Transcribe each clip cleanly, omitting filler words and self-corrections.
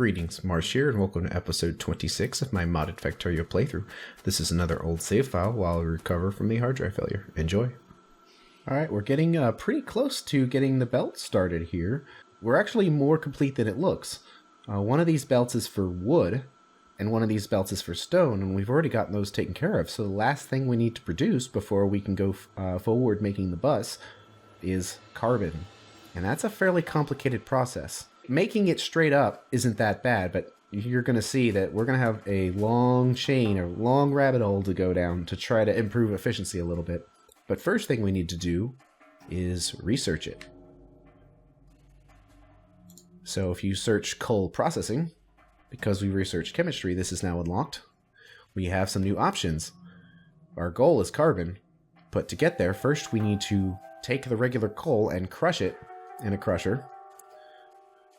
Greetings, Marsh here, and welcome to episode 26 of my modded Factorio playthrough. This is another old save file while we recover from the hard drive failure. Enjoy! Alright, we're getting pretty close to getting the belt started here. We're actually more complete than it looks. One of these belts is for wood, and one of these belts is for stone, and we've already gotten those taken care of. So the last thing we need to produce before we can go forward making the bus is carbon. And that's a fairly complicated process. Making it straight up isn't that bad, but you're going to see that we're going to have a long chain, a long rabbit hole to go down to try to improve efficiency a little bit. But first thing we need to do is research it. So if you search coal processing, because we researched chemistry, this is now unlocked. We have some new options. Our goal is carbon, but to get there, first we need to take the regular coal and crush it in a crusher.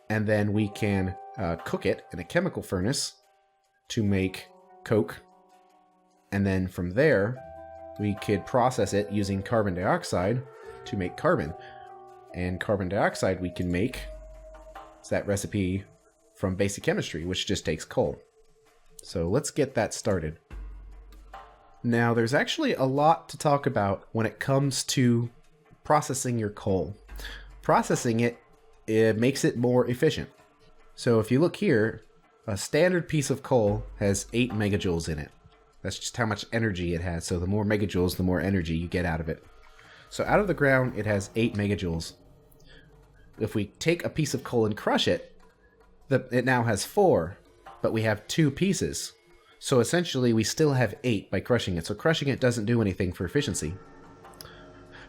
And then we can cook it in a chemical furnace to make coke. And then from there, we could process it using carbon dioxide to make carbon. And carbon dioxide we can make, it's that recipe from basic chemistry, which just takes coal. So let's get that started. Now, there's actually a lot to talk about when it comes to processing your coal. Processing it makes it more efficient. So if you look here, a standard piece of coal has 8 megajoules in it. That's just how much energy it has. So the more megajoules, the more energy you get out of it. So out of the ground, it has 8 megajoules. If we take a piece of coal and crush it, it now has 4, but we have 2 pieces. So essentially, we still have 8 by crushing it. So crushing it doesn't do anything for efficiency.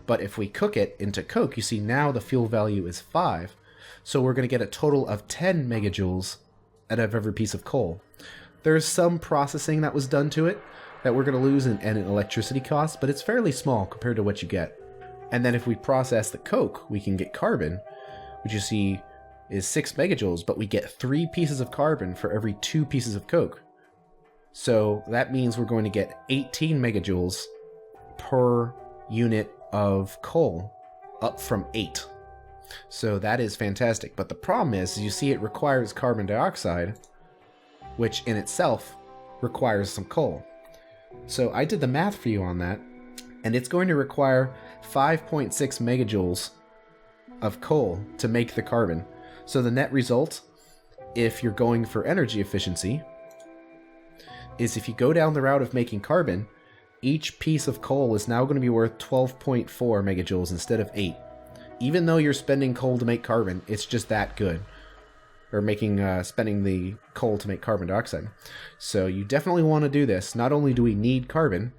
But if we cook it into coke, you see now the fuel value is 5. So we're going to get a total of 10 megajoules out of every piece of coal. There's some processing that was done to it that we're going to lose in electricity costs, but it's fairly small compared to what you get. And then if we process the coke, we can get carbon, which you see is 6 megajoules, but we get 3 pieces of carbon for every 2 pieces of coke. So that means we're going to get 18 megajoules per unit of coal, up from 8. So that is fantastic. But the problem is, you see it requires carbon dioxide, which in itself requires some coal. So I did the math for you on that, and it's going to require 5.6 megajoules of coal to make the carbon. So the net result, if you're going for energy efficiency, is if you go down the route of making carbon, each piece of coal is now going to be worth 12.4 megajoules instead of 8. Even though you're spending coal to make carbon, it's just that good. Or spending the coal to make carbon dioxide. So you definitely want to do this. Not only do we need carbon,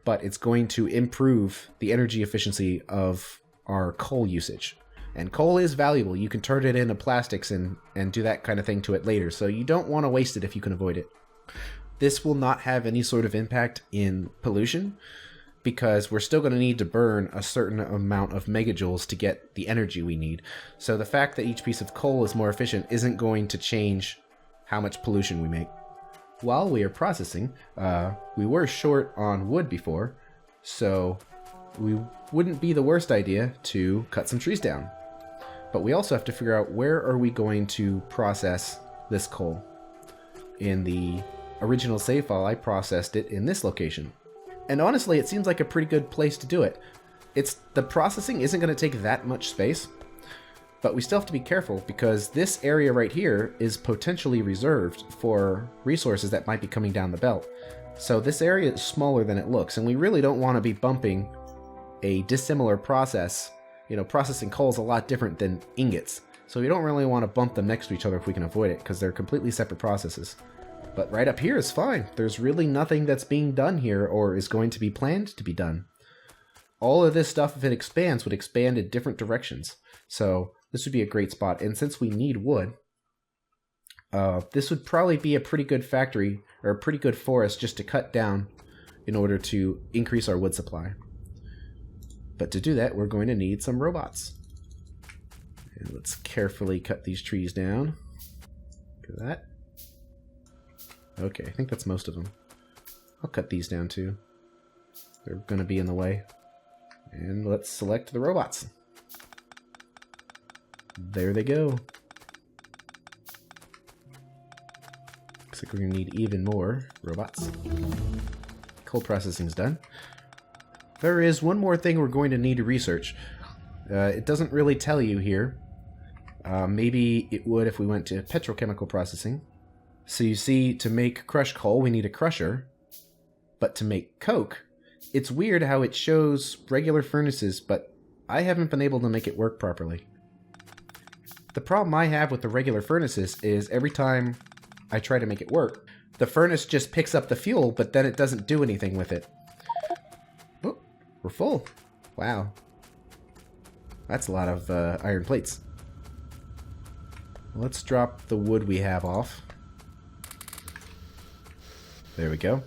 but it's going to improve the energy efficiency of our coal usage. And coal is valuable. You can turn it into plastics and do that kind of thing to it later. So you don't want to waste it if you can avoid it. This will not have any sort of impact in pollution, because we're still going to need to burn a certain amount of megajoules to get the energy we need. So the fact that each piece of coal is more efficient isn't going to change how much pollution we make. While we are processing, we were short on wood before, so we wouldn't be the worst idea to cut some trees down. But we also have to figure out where are we going to process this coal. In the original save file, I processed it in this location. And honestly, it seems like a pretty good place to do it. The processing isn't going to take that much space, but we still have to be careful because this area right here is potentially reserved for resources that might be coming down the belt. So this area is smaller than it looks, and we really don't want to be bumping a dissimilar process. You know, processing coal is a lot different than ingots, so we don't really want to bump them next to each other if we can avoid it, because they're completely separate processes. But right up here is fine. There's really nothing that's being done here or is going to be planned to be done. All of this stuff, if it expands, would expand in different directions. So this would be a great spot. And since we need wood, this would probably be a pretty good factory or a pretty good forest just to cut down in order to increase our wood supply. But to do that, we're going to need some robots. And let's carefully cut these trees down. Look at that. Okay, I think that's most of them. I'll cut these down too. They're going to be in the way. And let's select the robots. There they go. Looks like we're going to need even more robots. Coal processing's done. There is one more thing we're going to need to research. It doesn't really tell you here. Maybe it would if we went to petrochemical processing. So you see, to make crushed coal, we need a crusher. But to make coke, it's weird how it shows regular furnaces, but I haven't been able to make it work properly. The problem I have with the regular furnaces is every time I try to make it work, the furnace just picks up the fuel, but then it doesn't do anything with it. Oh, we're full. Wow. That's a lot of iron plates. Let's drop the wood we have off. There we go.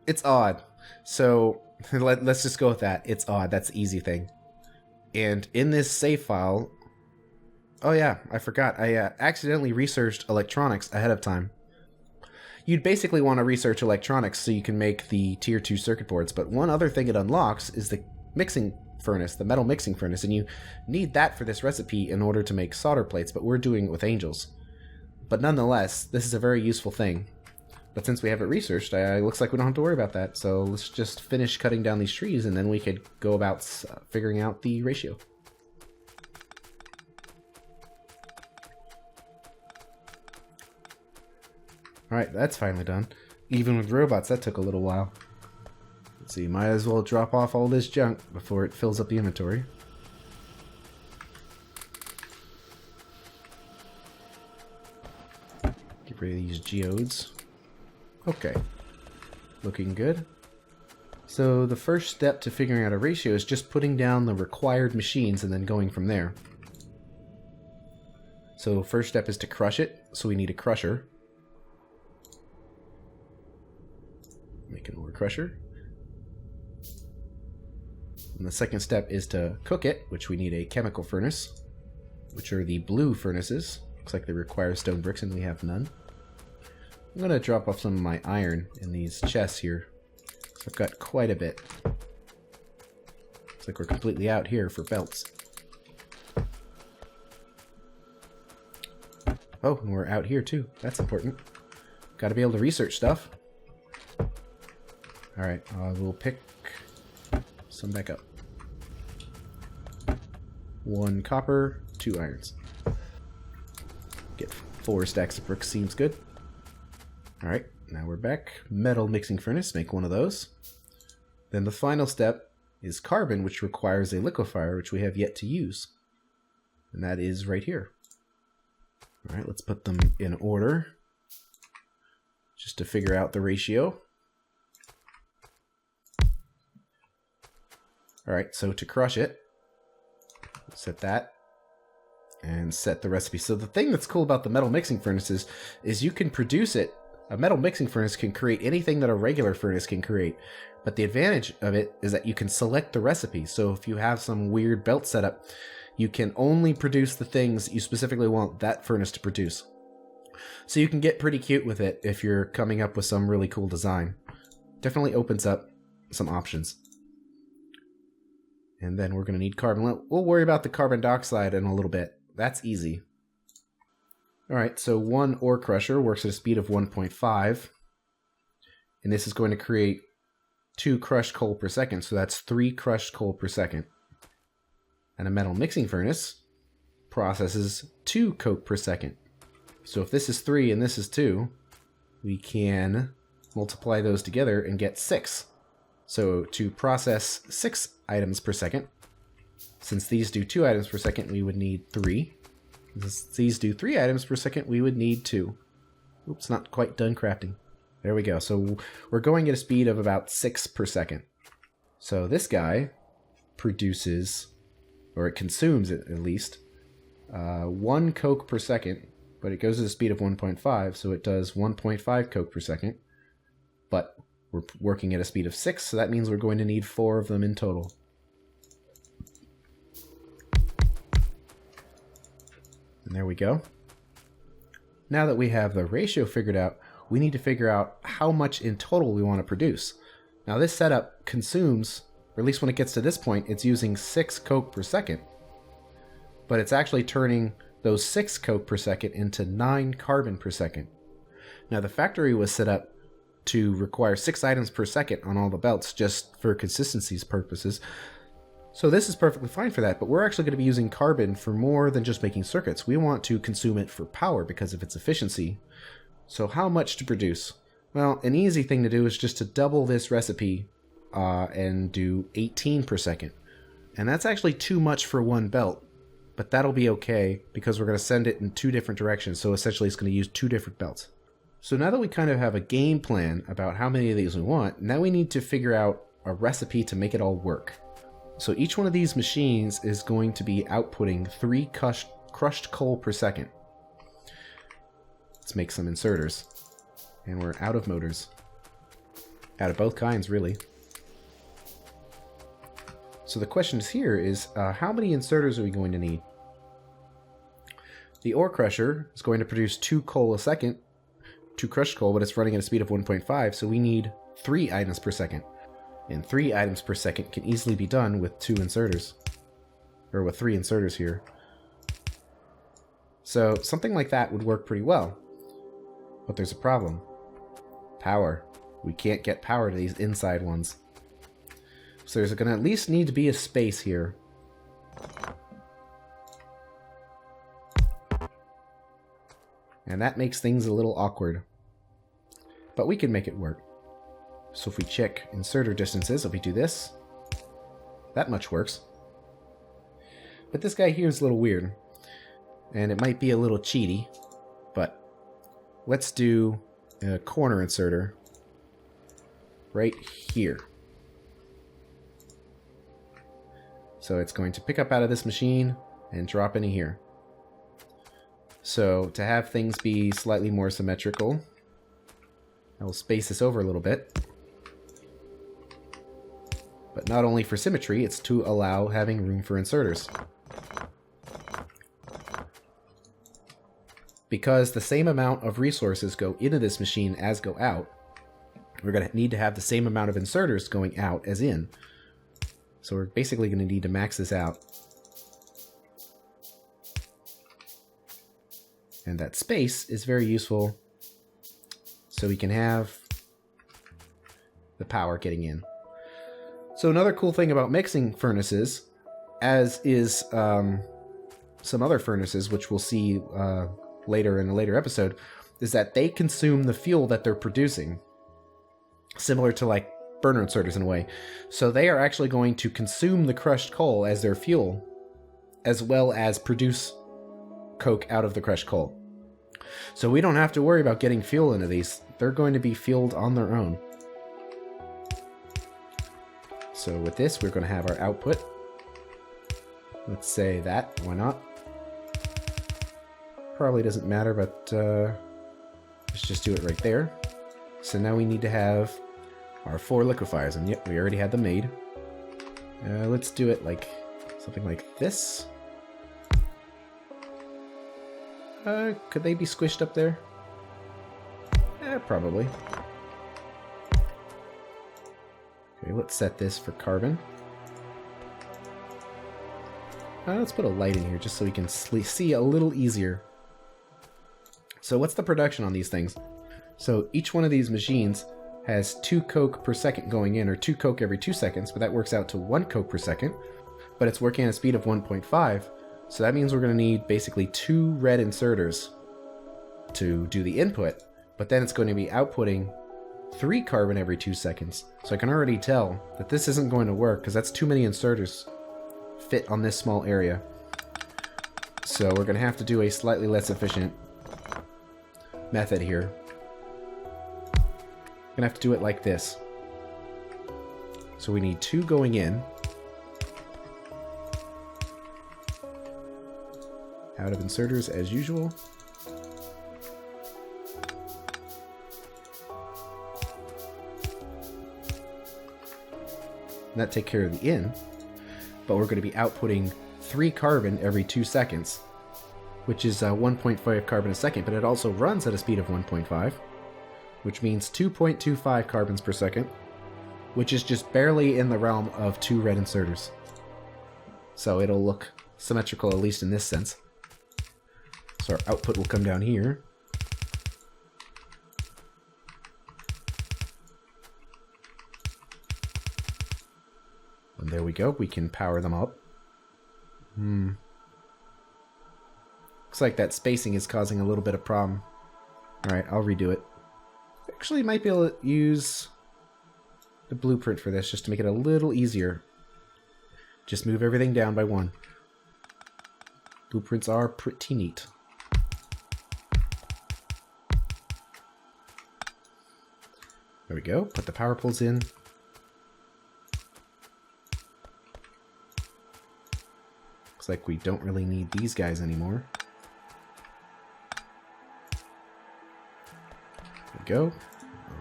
It's odd. So let's just go with that. It's odd. That's the easy thing. And in this save file... Oh yeah, I forgot. I accidentally researched electronics ahead of time. You'd basically want to research electronics so you can make the tier 2 circuit boards, but one other thing it unlocks is the mixing furnace, the metal mixing furnace, and you need that for this recipe in order to make solder plates, but we're doing it with angels. But nonetheless, this is a very useful thing. But since we have it researched, it looks like we don't have to worry about that. So let's just finish cutting down these trees, and then we could go about figuring out the ratio. Alright, that's finally done. Even with robots, that took a little while. Let's see, might as well drop off all this junk before it fills up the inventory. Get rid of these geodes. Okay, looking good. So the first step to figuring out a ratio is just putting down the required machines and then going from there. So first step is to crush it, so we need a crusher. Make an ore crusher. And the second step is to cook it, which we need a chemical furnace, which are the blue furnaces. Looks like they require stone bricks and we have none. I'm going to drop off some of my iron in these chests here. So I've got quite a bit. Looks like we're completely out here for belts. Oh, and we're out here too. That's important. Got to be able to research stuff. Alright, we'll pick some back up. 1 copper, 2 irons. Get 4 stacks of bricks, seems good. Alright, now we're back. Metal mixing furnace, make 1 of those. Then the final step is carbon, which requires a liquefier, which we have yet to use. And that is right here. Alright, let's put them in order. Just to figure out the ratio. Alright, so to crush it, set that, and set the recipe. So the thing that's cool about the metal mixing furnaces is you can produce it. A metal mixing furnace can create anything that a regular furnace can create. But the advantage of it is that you can select the recipe. So if you have some weird belt setup, you can only produce the things you specifically want that furnace to produce. So you can get pretty cute with it if you're coming up with some really cool design. Definitely opens up some options. And then we're going to need carbon. We'll worry about the carbon dioxide in a little bit. That's easy. Alright, so 1 ore crusher works at a speed of 1.5. And this is going to create 2 crushed coal per second. So that's 3 crushed coal per second. And a metal mixing furnace processes 2 coke per second. So if this is 3 and this is 2, we can multiply those together and get 6. So to process 6 items per second, since these do 2 items per second, we would need 3. Since these do 3 items per second, we would need 2. Oops, not quite done crafting. There we go. So we're going at a speed of about 6 per second. So this guy produces, or it consumes at least, 1 coke per second, but it goes at a speed of 1.5, so it does 1.5 coke per second. But we're working at a speed of 6, so that means we're going to need 4 of them in total. And there we go. Now that we have the ratio figured out, we need to figure out how much in total we want to produce. Now this setup consumes, or at least when it gets to this point, it's using 6 coke per second. But it's actually turning those 6 coke per second into 9 carbon per second. Now the factory was set up to require 6 items per second on all the belts just for consistency's purposes. So this is perfectly fine for that, but we're actually going to be using carbon for more than just making circuits. We want to consume it for power because of its efficiency. So how much to produce? Well, an easy thing to do is just to double this recipe and do 18 per second. And that's actually too much for one belt, but that'll be okay because we're going to send it in 2 different directions. So essentially it's going to use 2 different belts. So now that we kind of have a game plan about how many of these we want, now we need to figure out a recipe to make it all work. So each one of these machines is going to be outputting 3 crushed coal per second. Let's make some inserters. And we're out of motors. Out of both kinds, really. So the question here is, how many inserters are we going to need? The ore crusher is going to produce 2 coal a second, 2 crushed coal, but it's running at a speed of 1.5, so we need 3 items per second. And 3 items per second can easily be done with 2 inserters. Or with 3 inserters here. So something like that would work pretty well. But there's a problem. Power. We can't get power to these inside ones. So there's going to at least need to be a space here. And that makes things a little awkward. But we can make it work. So if we check inserter distances, if we do this, that much works. But this guy here is a little weird. And it might be a little cheaty. But let's do a corner inserter right here. So it's going to pick up out of this machine and drop into here. So to have things be slightly more symmetrical, I will space this over a little bit. But not only for symmetry, it's to allow having room for inserters. Because the same amount of resources go into this machine as go out, we're going to need to have the same amount of inserters going out as in. So we're basically going to need to max this out. And that space is very useful so we can have the power getting in. So another cool thing about mixing furnaces, as is some other furnaces, which we'll see later in a later episode, is that they consume the fuel that they're producing. Similar to like burner inserters in a way. So they are actually going to consume the crushed coal as their fuel, as well as produce coke out of the crushed coal. So we don't have to worry about getting fuel into these. They're going to be fueled on their own. So with this, we're going to have our output. Let's say that. Why not? Probably doesn't matter, but let's just do it right there. So now we need to have our 4 liquefiers, and yep, we already had them made. Let's do it like something like this. Could they be squished up there? Probably. Okay, let's set this for carbon. Let's put a light in here just so we can see a little easier. So what's the production on these things? So each one of these machines has 2 coke per second going in, or 2 coke every 2 seconds, but that works out to 1 coke per second. But it's working at a speed of 1.5, so that means we're going to need basically 2 red inserters to do the input, but then it's going to be outputting 3 carbon every 2 seconds. So I can already tell that this isn't going to work because that's too many inserters fit on this small area. So we're going to have to do a slightly less efficient method here. We're going to have to do it like this. So we need 2 going in. Out of inserters as usual. And that take care of the in. But we're going to be outputting 3 carbon every 2 seconds, which is 1.5 carbon a second, but it also runs at a speed of 1.5, which means 2.25 carbons per second, which is just barely in the realm of 2 red inserters. So it'll look symmetrical, at least in this sense. So our output will come down here. And there we go. We can power them up. Looks like that spacing is causing a little bit of problem. Alright, I'll redo it. Actually, might be able to use the blueprint for this just to make it a little easier. Just move everything down by 1. Blueprints are pretty neat. There we go. Put the power poles in. Looks like we don't really need these guys anymore. There we go.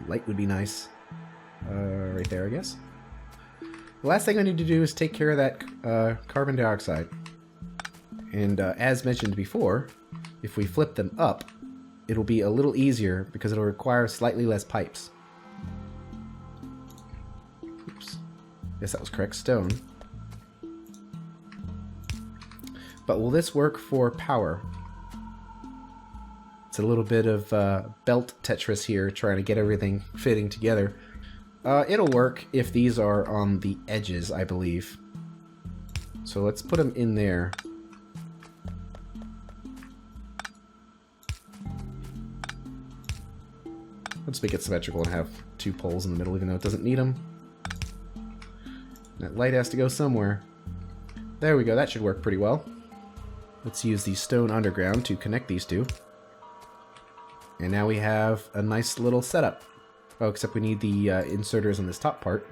A light would be nice. Right there, I guess. The last thing I need to do is take care of that carbon dioxide. And as mentioned before, if we flip them up, it'll be a little easier because it'll require slightly less pipes. Oops. Guess that was correct. Stone. But will this work for power? It's a little bit of belt Tetris here, trying to get everything fitting together. It'll work if these are on the edges, I believe. So let's put them in there. Let's make it symmetrical and have 2 poles in the middle, even though it doesn't need them. That light has to go somewhere. There we go, that should work pretty well. Let's use the stone underground to connect these two. And now we have a nice little setup. Oh, except we need the inserters on this top part.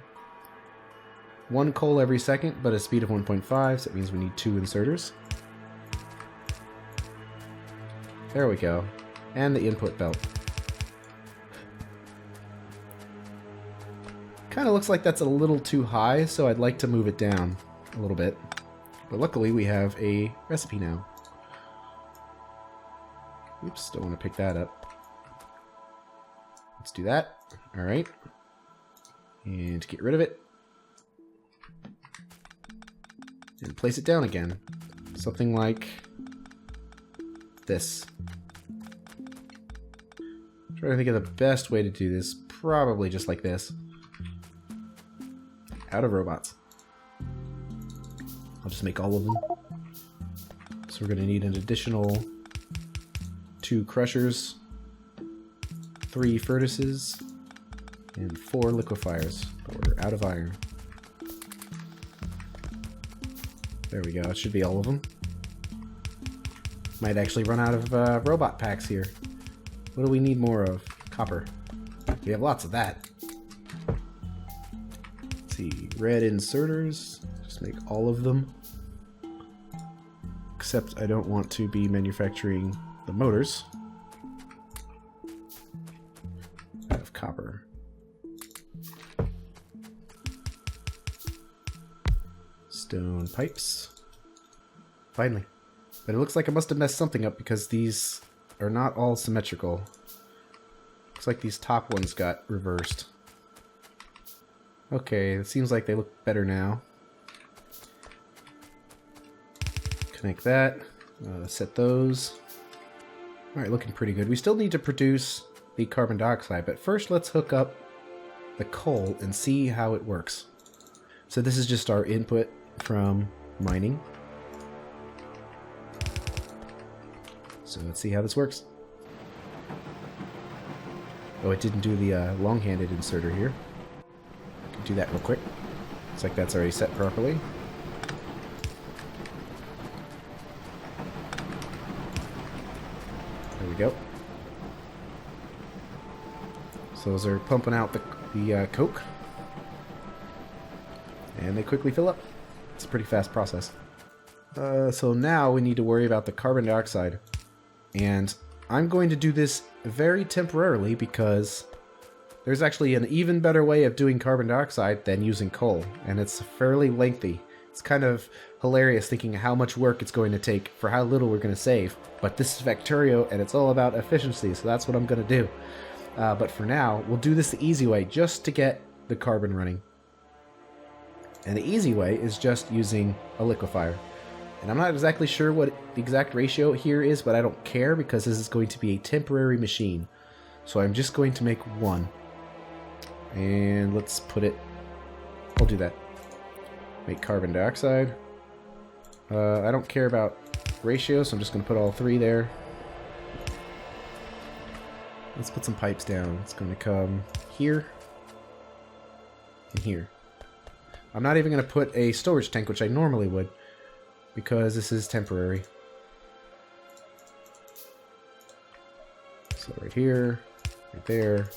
1 coal every second, but a speed of 1.5, so that means we need 2 inserters. There we go. And the input belt. Kind of looks like that's a little too high, so I'd like to move it down a little bit. But luckily we have a recipe now. Oops, don't want to pick that up. Let's do that. Alright. And to get rid of it. And place it down again. Something like this. I'm trying to think of the best way to do this. Probably just like this. Out of robots. I'll just make all of them. So we're going to need an additional 2 crushers, 3 furnaces, and 4 liquefiers. But we're out of iron. There we go. It should be all of them. Might actually run out of robot packs here. What do we need more of? Copper. We have lots of that. Let's see. Red inserters. Just make all of them. Except I don't want to be manufacturing the motors. Out of copper. Stone pipes. Finally. But it looks like I must have messed something up because these are not all symmetrical. Looks like these top ones got reversed. Okay, it seems like they look better now. Connect that. Set those. Alright, looking pretty good. We still need to produce the carbon dioxide, but first let's hook up the coal and see how it works. So this is just our input from mining. So let's see how this works. Oh, it didn't do the long-handed inserter here. I can do that real quick. Looks like that's already set properly. There we go. So those are pumping out the coke. And they quickly fill up. It's a pretty fast process. So now we need to worry about the carbon dioxide. And I'm going to do this very temporarily because there's actually an even better way of doing carbon dioxide than using coal. And it's fairly lengthy. It's kind of hilarious thinking how much work it's going to take for how little we're going to save. But this is Factorio and it's all about efficiency, so that's what I'm going to do. But for now, we'll do this the easy way just to get the carbon running. And the easy way is just using a liquefier. And I'm not exactly sure what the exact ratio here is, but I don't care because this is going to be a temporary machine. So I'm just going to make one. And let's put it... I'll do that. Make carbon dioxide. I don't care about ratio, so I'm just going to put all 3 there. Let's put some pipes down. It's going to come here and here. I'm not even going to put a storage tank, which I normally would, because this is temporary. So right here, right there,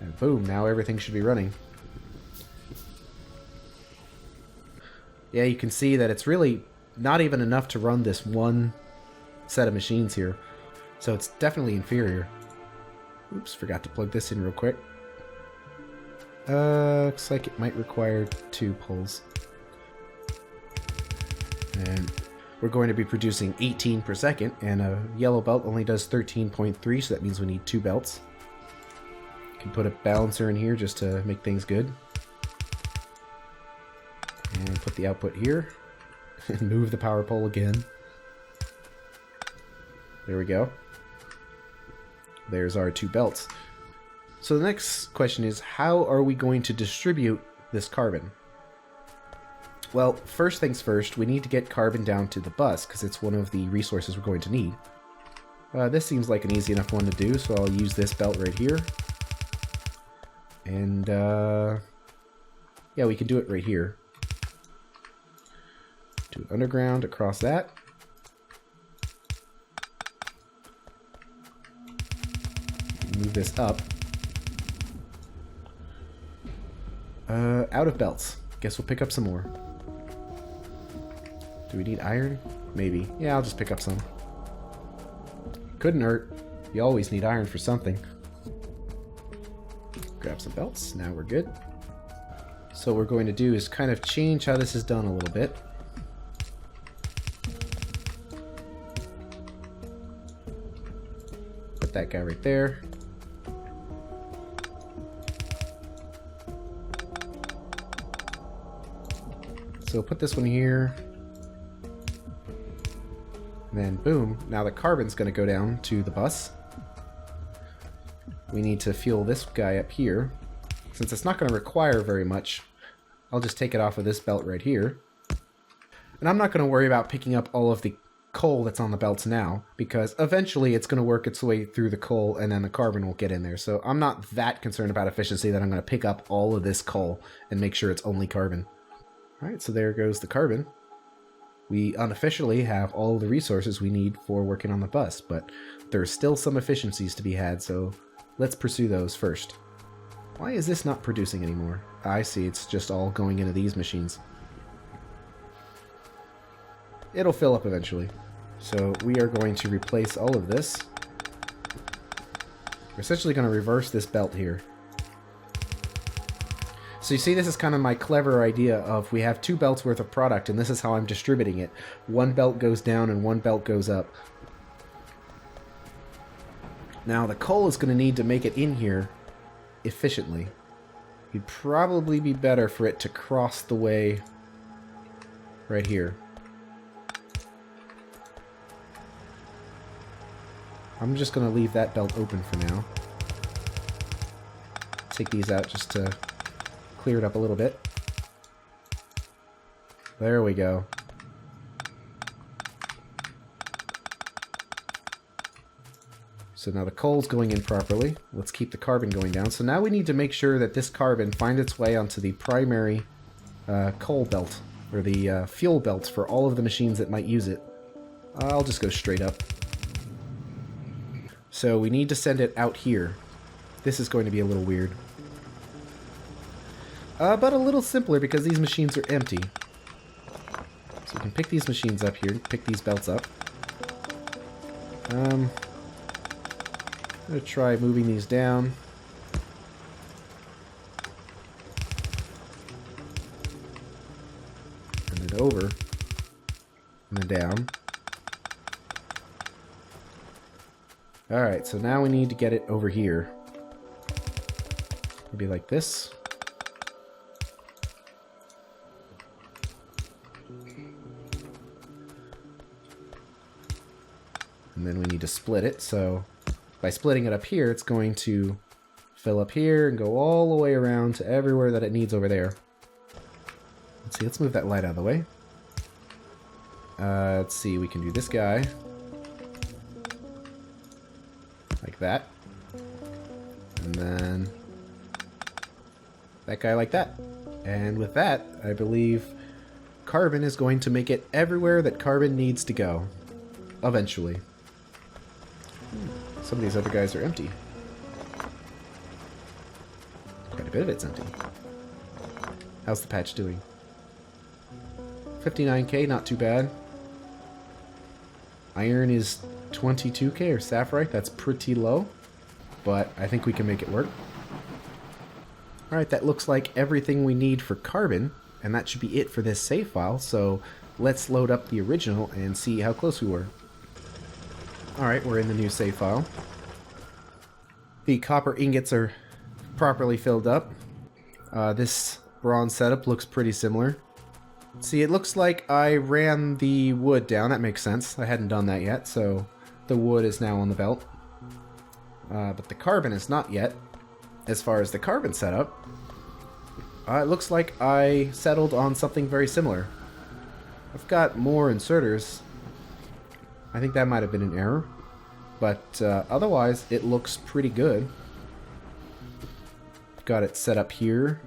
and boom, now everything should be running. Yeah, you can see that it's really not even enough to run this one set of machines here. So it's definitely inferior. Oops, forgot to plug this in real quick. Looks like it might require 2 pulls. And we're going to be producing 18 per second, and a yellow belt only does 13.3, so that means we need 2 belts. Can put a balancer in here just to make things good. And put the output here. And move the power pole again. There we go. There's our 2 belts. So the next question is, how are we going to distribute this carbon? Well, first things first, we need to get carbon down to the bus, because it's one of the resources we're going to need. This seems like an easy enough one to do, so I'll use this belt right here. And, yeah, we can do it right here. Do it underground across that. Move this up. Out of belts. Guess we'll pick up some more. Do we need iron? Maybe. Yeah, I'll just pick up some. Couldn't hurt. You always need iron for something. Grab some belts. Now we're good. So what we're going to do is kind of change how this is done a little bit. Put that guy right there. So put this one here. And then boom, now the carbon's going to go down to the bus. We need to fuel this guy up here. Since it's not going to require very much, I'll just take it off of this belt right here. And I'm not going to worry about picking up all of the coal that's on the belts now, because eventually it's going to work its way through the coal and then the carbon will get in there. So I'm not that concerned about efficiency that I'm going to pick up all of this coal and make sure it's only carbon. Alright, so there goes the carbon. We unofficially have all the resources we need for working on the bus, but there's still some efficiencies to be had, so let's pursue those first. Why is this not producing anymore? I see, it's just all going into these machines. It'll fill up eventually. So we are going to replace all of this. We're essentially going to reverse this belt here. So you see, this is kind of my clever idea of we have 2 belts worth of product, and this is how I'm distributing it. 1 belt goes down and 1 belt goes up. Now the coal is going to need to make it in here efficiently. It'd probably be better for it to cross the way right here. I'm just going to leave that belt open for now. Take these out just to clear it up a little bit. There we go. So now the coal's going in properly. Let's keep the carbon going down. So now we need to make sure that this carbon finds its way onto the primary coal belt, or the fuel belts for all of the machines that might use it. I'll just go straight up. So we need to send it out here. This is going to be a little weird. But a little simpler because these machines are empty. So we can pick these machines up here, pick these belts up. I'm going to try moving these down. And then over. And then down. Alright, so now we need to get it over here. Maybe like this. And then we need to split it. So by splitting it up here, it's going to fill up here and go all the way around to everywhere that it needs over there. Let's see, let's move that light out of the way. Let's see, we can do this guy. Like that. And then that guy like that. And with that, I believe carbon is going to make it everywhere that carbon needs to go. Eventually. Some of these other guys are empty. Quite a bit of it's empty. How's the patch doing? 59k, not too bad. Iron is 22k, or sapphirite, that's pretty low. But I think we can make it work. Alright, that looks like everything we need for carbon, and that should be it for this save file, so let's load up the original and see how close we were. Alright, we're in the new save file. The copper ingots are properly filled up. This bronze setup looks pretty similar. See, it looks like I ran the wood down. That makes sense. I hadn't done that yet, so the wood is now on the belt. But the carbon is not yet. As far as the carbon setup, it looks like I settled on something very similar. I've got more inserters. I think that might have been an error. But otherwise, it looks pretty good. Got it set up here.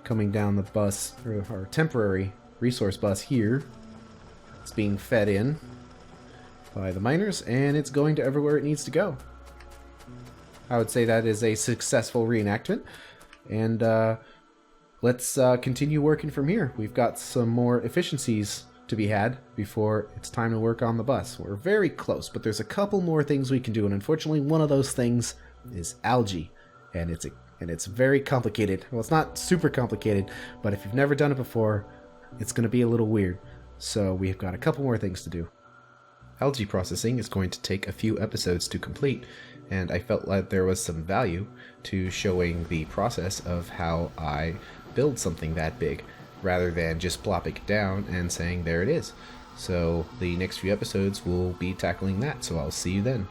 Coming down the bus, or our temporary resource bus here. It's being fed in by the miners, and it's going to everywhere it needs to go. I would say that is a successful reenactment, and let's continue working from here. We've got some more efficiencies to be had before it's time to work on the bus. We're very close, but there's a couple more things we can do, and unfortunately one of those things is algae, and it's very complicated. Well, it's not super complicated, but if you've never done it before, it's going to be a little weird. So we've got a couple more things to do. Algae processing is going to take a few episodes to complete, and I felt like there was some value to showing the process of how I build something that big, rather than just plopping it down and saying there it is. So the next few episodes will be tackling that, so I'll see you then.